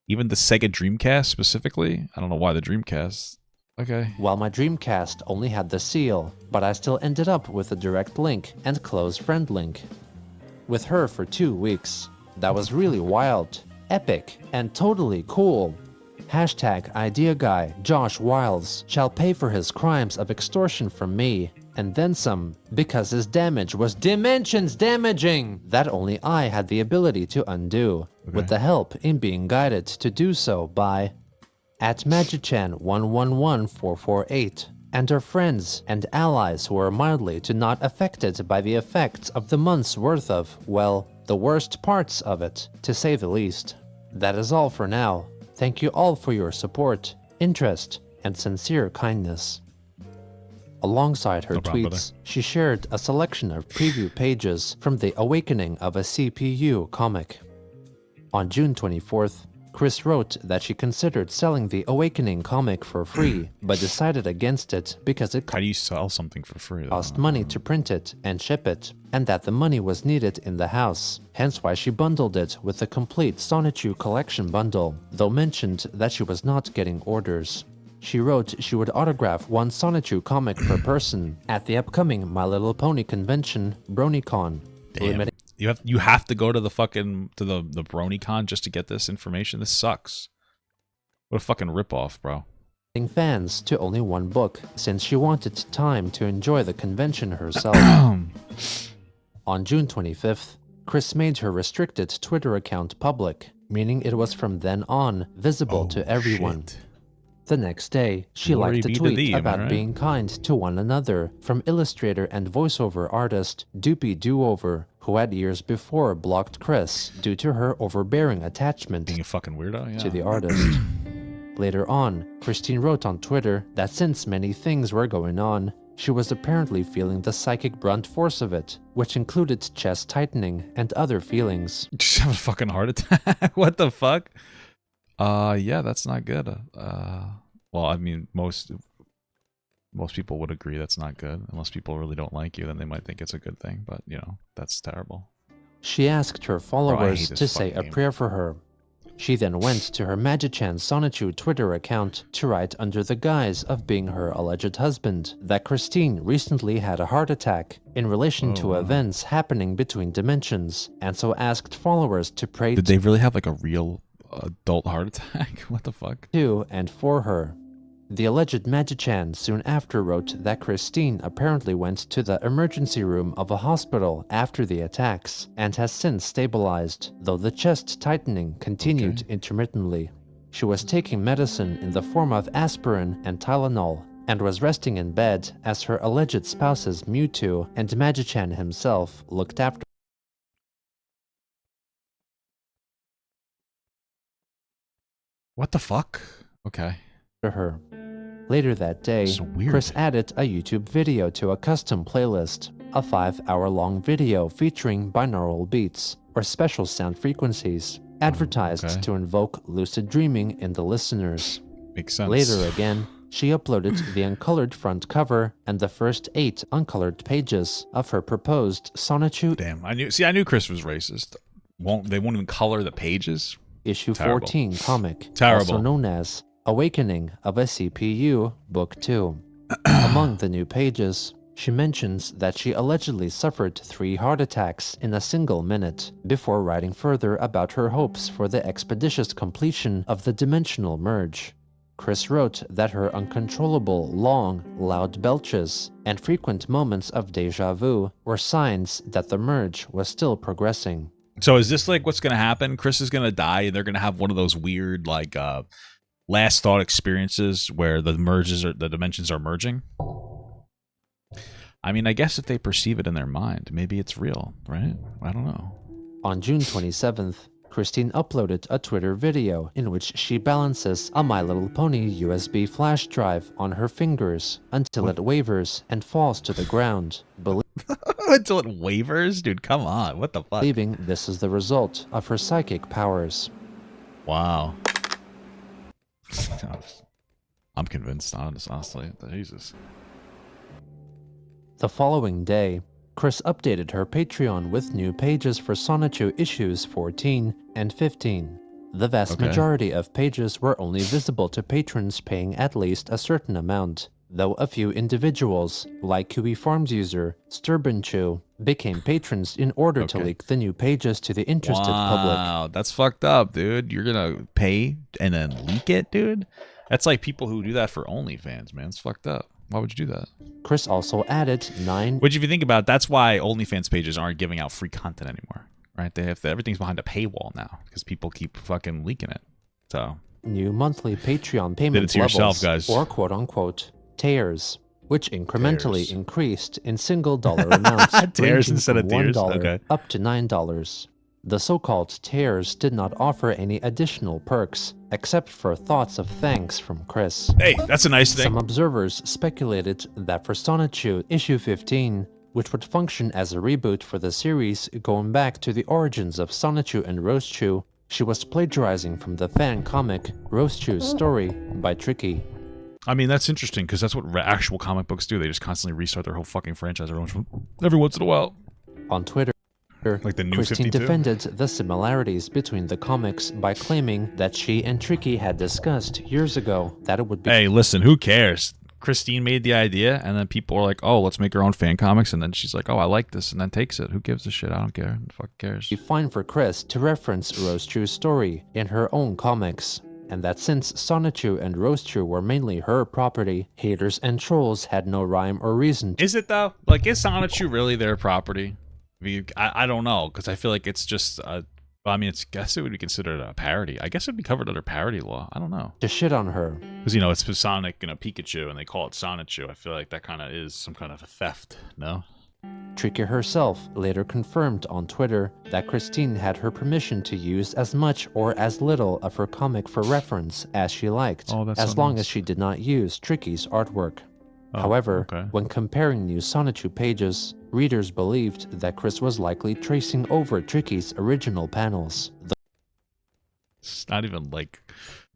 Even the Sega Dreamcast specifically. I don't know why the Dreamcast. Okay. Well, my Dreamcast only had the seal, but I still ended up with a direct link and close friend link. With her for 2 weeks. That was really wild, epic, and totally cool. #IdeaGuy Josh Wiles shall pay for his crimes of extortion from me, and then some, because his damage was dimensions damaging that only I had the ability to undo, with the help in being guided to do so by @Magichan111448. and her friends and allies who were mildly to not affected by the effects of the month's worth of, well, the worst parts of it, to say the least. That is all for now. Thank you all for your support, interest, and sincere kindness. Alongside her tweets, she shared a selection of preview pages from The Awakening of a CPU comic. On June 24th, Chris wrote that she considered selling the Awakening comic for free, but decided against it because it How do you sell something for free? cost money to print it and ship it, and that the money was needed in the house, hence why she bundled it with the complete Sonichu collection bundle, though mentioned that she was not getting orders. She wrote she would autograph one Sonichu comic per person at the upcoming My Little Pony convention, BronyCon. Damn. You have to go to the fucking the BronyCon just to get this information. This sucks. What a fucking ripoff, bro. Fans to only one book, since she wanted time to enjoy the convention herself. On June 25th, Chris made her restricted Twitter account public, meaning it was from then on visible to everyone. Shit. The next day, she liked a tweet about being kind to one another from illustrator and voiceover artist Doopy Doover, who had years before blocked Chris due to her overbearing attachment Being a fucking weirdo, to the artist. Later on, Christine wrote on Twitter that since many things were going on, she was apparently feeling the psychic brunt force of it, which included chest tightening and other feelings. Just have a fucking heart attack? What the fuck? Yeah, that's not good. Well, I mean, most people would agree that's not good. Unless people really don't like you, then they might think it's a good thing. But, you know, that's terrible. She asked her followers to say a prayer for her. She then went to her Magichan Sonichu Twitter account to write under the guise of being her alleged husband that Christine recently had a heart attack in relation to events happening between dimensions, and so asked followers to pray Did they really have like a real adult heart attack? What the fuck? to and for her. The alleged Magichan soon after wrote that Christine apparently went to the emergency room of a hospital after the attacks and has since stabilized, though the chest tightening continued intermittently. She was taking medicine in the form of aspirin and Tylenol and was resting in bed as her alleged spouses Mewtwo and Magichan himself looked after What the fuck? Okay. her. Later that day, So weird. Chris added a YouTube video to a custom playlist, a 5-hour-long video featuring binaural beats, or special sound frequencies, advertised to invoke lucid dreaming in the listeners. Makes sense. Later again, she uploaded the uncolored front cover and the first 8 uncolored pages of her proposed Sonichu Damn, I knew Chris was racist. They won't even color the pages? issue Terrible. 14 comic, Terrible. also known as Awakening of a CPU, Book 2. Among the new pages, she mentions that she allegedly suffered 3 heart attacks in a single minute, before writing further about her hopes for the expeditious completion of the dimensional merge. Chris wrote that her uncontrollable, long, loud belches and frequent moments of deja vu were signs that the merge was still progressing. So is this like what's going to happen? Chris is going to die and they're going to have one of those weird like last thought experiences where the dimensions are merging? I mean, I guess if they perceive it in their mind, maybe it's real, right? I don't know. On June 27th, Christine uploaded a Twitter video in which she balances a My Little Pony USB flash drive on her fingers until it wavers and falls to the ground, Until it wavers? Dude, come on. What the fuck? believing this is the result of her psychic powers. Wow. I'm convinced, honestly. Jesus. The following day, Chris updated her Patreon with new pages for Sonichu issues 14 and 15. The vast majority of pages were only visible to patrons paying at least a certain amount, though a few individuals, like Kiwi Farms user Sturbanchu, became patrons in order to leak the new pages to the interested public. Wow, that's fucked up, dude. You're gonna pay and then leak it, dude? That's like people who do that for OnlyFans, man. It's fucked up. Why would you do that? Chris also added 9... Which, if you think about it, that's why OnlyFans pages aren't giving out free content anymore, right? They have everything's behind a paywall now because people keep fucking leaking it. So new monthly Patreon payment to levels, yourself, guys. or quote-unquote tears, which incrementally Tears. increased in single dollar amounts Tears ranging instead from of tears? $1 Okay. up to $9. The so-called tears did not offer any additional perks, except for thoughts of thanks from Chris. Hey, that's a nice thing. Some observers speculated that for Sonichu issue 15, which would function as a reboot for the series going back to the origins of Sonichu and Rosechu, she was plagiarizing from the fan comic Rosechu's Story by Tricky. I mean, that's interesting because that's what actual comic books do. They just constantly restart their whole fucking franchise every once in a while. On Twitter, Like the new Christine 52? defended the similarities between the comics by claiming that she and Tricky had discussed years ago that it would be Hey, listen, who cares? Christine made the idea, and then people are like, oh, let's make our own fan comics, and then she's like, oh, I like this, and then takes it. Who gives a shit? I don't care. Who the fuck cares? fine for Chris to reference Rosechu's story in her own comics, and that since Sonichu and Rosechu were mainly her property, haters and trolls had no rhyme or reason to Is it, though? Like, is Sonichu really their property? I don't know, because I feel like it's just, I mean, I guess it would be considered a parody. I guess it would be covered under parody law. I don't know. shit on her. Because, you know, it's Sonic and a Pikachu, and they call it Sonichu. I feel like that kind of is some kind of a theft, no? Tricky herself later confirmed on Twitter that Christine had her permission to use as much or as little of her comic for reference as she liked, Oh, that's as so long nice. as she did not use Tricky's artwork. Oh, However, okay. when comparing new Sonichu pages, readers believed that Chris was likely tracing over Tricky's original panels, It's not even like,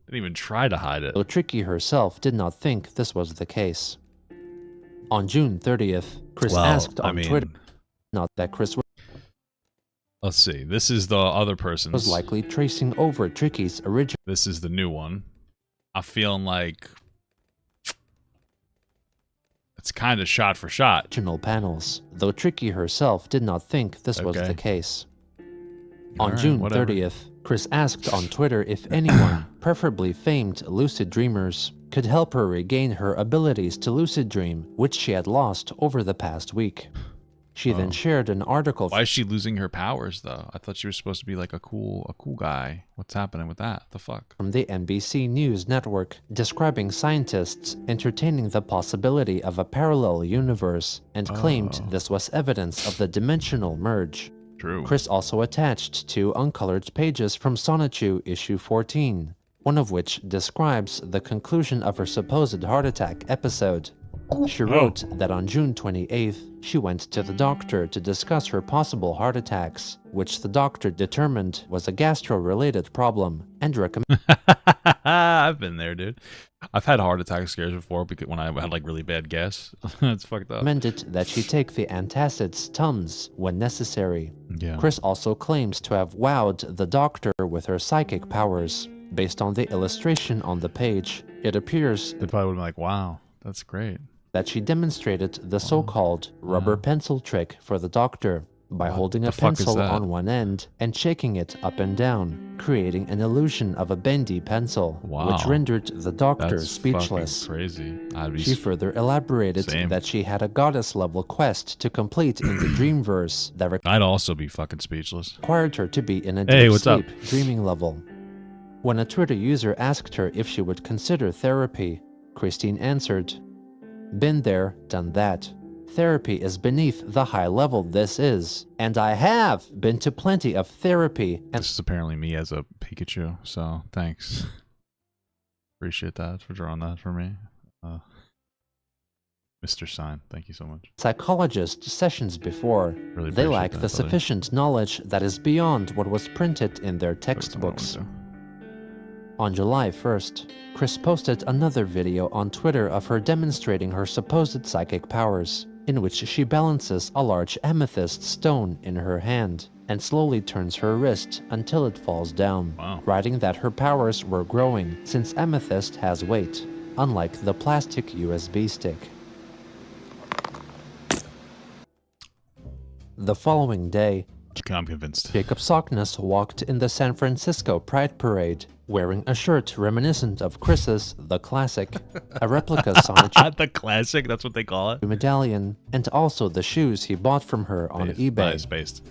didn't even try to hide it. though Tricky herself did not think this was the case. On June 30th, Chris asked on Twitter not that Chris Let's see. This is the other person's. was likely tracing over Tricky's original This is the new one. I'm feeling like it's kind of shot for shot. panels, though Tricky herself did not think this was Okay. the case. All On right, June whatever. 30th, Chris asked on Twitter if anyone, preferably famed lucid dreamers, could help her regain her abilities to lucid dream, which she had lost over the past week. She then shared an article Why is she losing her powers though? I thought she was supposed to be like a cool guy. What's happening with that? The fuck? from the NBC News network describing scientists entertaining the possibility of a parallel universe and claimed this was evidence of the dimensional merge. True. Chris also attached 2 uncolored pages from Sonichu issue 14, one of which describes the conclusion of her supposed heart attack episode. She wrote that on June 28th, she went to the doctor to discuss her possible heart attacks, which the doctor determined was a gastro-related problem, and recommended I've been there, dude. I've had heart attack scares before because when I had like really bad gas. It's fucked up. that she take the antacids Tums when necessary. Yeah. Chris also claims to have wowed the doctor with her psychic powers. Based on the illustration on the page, it appears They probably would be like, wow, that's great. that she demonstrated the so-called rubber pencil trick for the doctor by holding a the fuck is pencil that? on one end and shaking it up and down, creating an illusion of a bendy pencil, which Wow. rendered the doctor That's speechless. fucking crazy. I'd be She further elaborated Same. that she had a goddess-level quest to complete in the Dreamverse that I'd also be fucking speechless. required her to be in a Hey, deep what's up? sleep dreaming level. When a Twitter user asked her if she would consider therapy, Christine answered, "Been there, done that. Therapy is beneath the high level this is, and I have been to plenty of therapy and This is apparently me as a Pikachu, so thanks. Appreciate that for drawing that for me. Mr. Sign, thank you so much. psychologist sessions before. Really They appreciate lack that, the buddy. sufficient knowledge that is beyond what was printed in their That's what I textbooks." wanna do. On July 1st, Chris posted another video on Twitter of her demonstrating her supposed psychic powers, in which she balances a large amethyst stone in her hand and slowly turns her wrist until it falls down, Wow. writing that her powers were growing since amethyst has weight, unlike the plastic USB stick. The following day, I'm convinced. Jacob Sockness walked in the San Francisco Pride Parade, wearing a shirt reminiscent of Chris's The Classic, a replica Sonichu The classic, that's what they call it. medallion, and also the shoes he bought from her on eBay. Nice, based.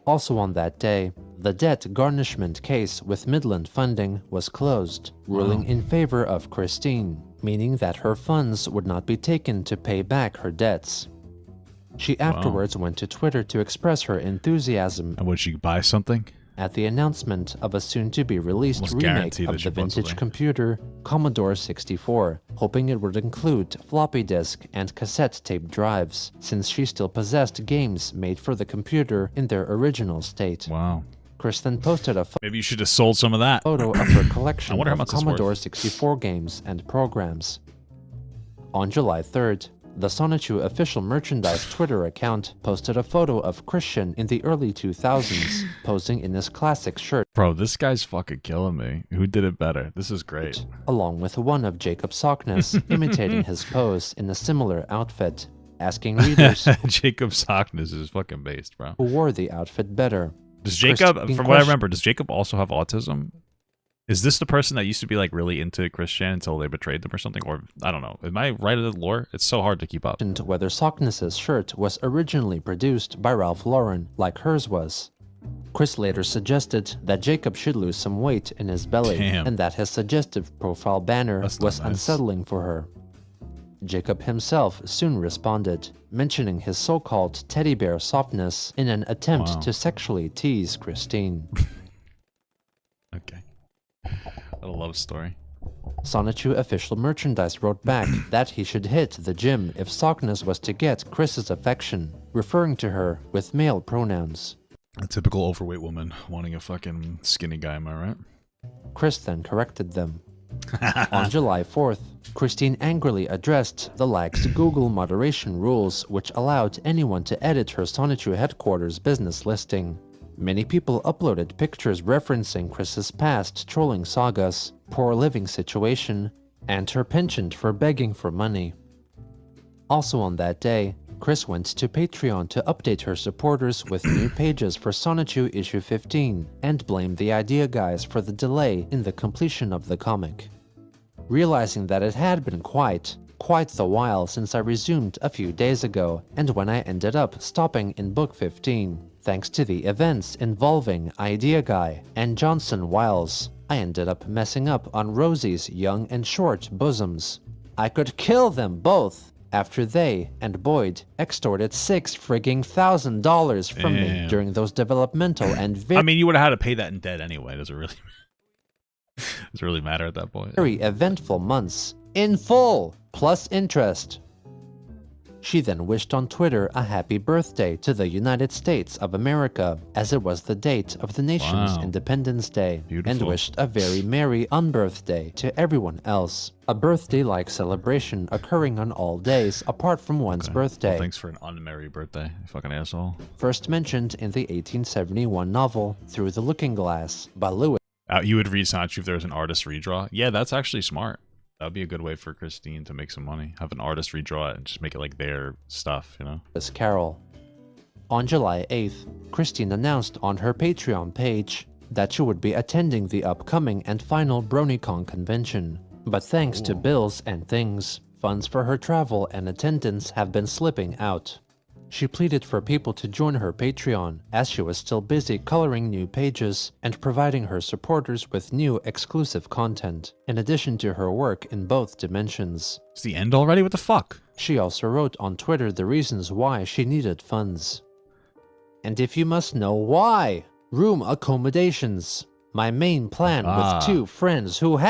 Also on that day, the debt garnishment case with Midland Funding was closed, ruling in favor of Christine. meaning that her funds would not be taken to pay back her debts. She afterwards went to Twitter to express her enthusiasm. And would she buy something? At the announcement of a soon-to-be-released remake of the vintage computer, Commodore 64, hoping it would include floppy disk and cassette tape drives, since she still possessed games made for the computer in their original state. Wow. Chris then posted a maybe you should have sold some of that. Photo of her collection of Commodore 64 games and programs. On July 3rd, the Sonichu official merchandise Twitter account posted a photo of Christian in the early 2000s, posing in his classic shirt. Bro, this guy's fucking killing me. Who did it better? This is great. Along with one of Jacob Sockness, imitating his pose in a similar outfit, asking readers Jacob Sockness is fucking based, bro. Who wore the outfit better. Does Jacob, from what I remember, does Jacob also have autism? Is this the person that used to be like really into Christian until they betrayed them or something? Or I don't know. Am I right at the lore? It's so hard to keep up. And whether Sockness's shirt was originally produced by Ralph Lauren, like hers was. Chris later suggested that Jacob should lose some weight in his belly, and that his suggestive profile banner was unsettling for her. Jacob himself soon responded, mentioning his so-called teddy bear softness in an attempt to sexually tease Christine. Okay. What a love story. Sonichu official merchandise wrote back that he should hit the gym if Sockness was to get Chris's affection, referring to her with male pronouns. A typical overweight woman wanting a fucking skinny guy, am I right? Chris then corrected them. On July 4th, Christine angrily addressed the lax Google moderation rules which allowed anyone to edit her Sonichu headquarters business listing. Many people uploaded pictures referencing Chris's past trolling sagas, poor living situation, and her penchant for begging for money. Also on that day, Chris went to Patreon to update her supporters with new pages for Sonichu issue 15 and blamed the idea guys for the delay in the completion of the comic. Realizing that it had been quite the while since I resumed a few days ago, and when I ended up stopping in book 15, thanks to the events involving Idea Guy and Johnson Wiles, I ended up messing up on Rosie's young and short bosoms. I could kill them both after they and Boyd extorted $6,000 from me during those developmental and I mean, you would have had to pay that in debt anyway. Does it really matter at that point? Very eventful months, in full, plus interest. She then wished on Twitter a happy birthday to the United States of America, as it was the date of the nation's Independence Day, and wished a very merry unbirthday to everyone else. A birthday-like celebration occurring on all days apart from one's birthday. Well, thanks for an unmerry birthday, you fucking asshole. First mentioned in the 1871 novel Through the Looking Glass by Lewis. You would read Sonichu if there was an artist redraw? Yeah, that's actually smart. That would be a good way for Christine to make some money. Have an artist redraw it and just make it like their stuff, you know? Carol. On July 8th, Christine announced on her Patreon page that she would be attending the upcoming and final BronyCon convention. But thanks to bills and things, funds for her travel and attendance have been slipping out. She pleaded for people to join her Patreon, as she was still busy coloring new pages and providing her supporters with new exclusive content, in addition to her work in both dimensions. It's the end already? What the fuck? She also wrote on Twitter the reasons why she needed funds. And if you must know why, room accommodations. My main plan with two friends who had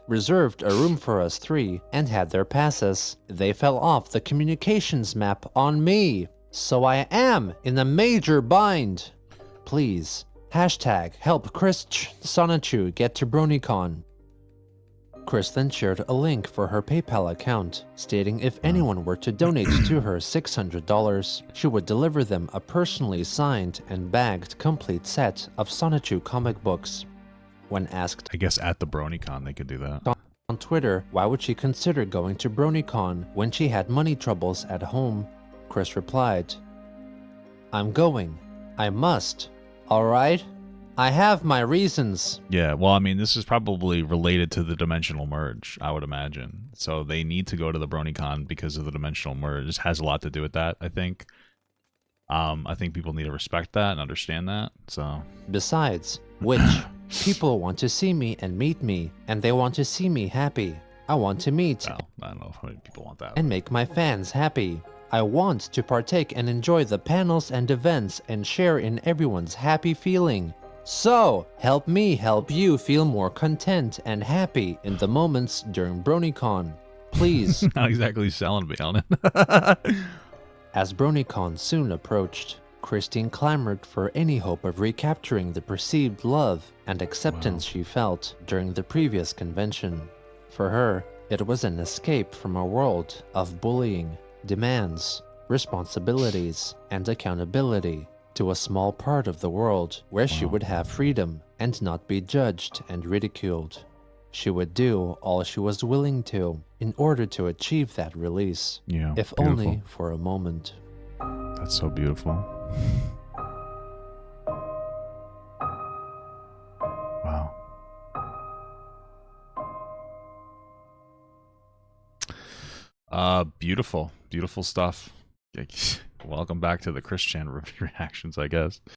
reserved a room for us three and had their passes. They fell off the communications map on me, so I am in a major bind. Please, #help Chris Sonichu get to BronyCon. Chris then shared a link for her PayPal account, stating if anyone were to donate to her $600, she would deliver them a personally signed and bagged complete set of Sonichu comic books. When asked, I guess at the BronyCon they could do that. On Twitter, why would she consider going to BronyCon when she had money troubles at home, Chris replied, "I'm going. I must. Alright? I have my reasons." Yeah, well, I mean, this is probably related to the dimensional merge, I would imagine. So they need to go to the BronyCon because of the dimensional merge. It has a lot to do with that, I think. I think people need to respect that and understand that. So besides which, People want to see me and meet me, and they want to see me happy. I want to meet Well, I don't know how many people want that. and make my fans happy. I want to partake and enjoy the panels and events and share in everyone's happy feeling. So, help me help you feel more content and happy in the moments during BronyCon. Please. Not exactly selling me on it. As BronyCon soon approached, Christine clamored for any hope of recapturing the perceived love and acceptance she felt during the previous convention. For her, it was an escape from a world of bullying, demands, responsibilities, and accountability to a small part of the world where she would have freedom and not be judged and ridiculed. She would do all she was willing to in order to achieve that release, Yeah, if beautiful. only for a moment. That's so beautiful. Wow. Beautiful stuff. Welcome back to the Chris Chan reactions, I guess.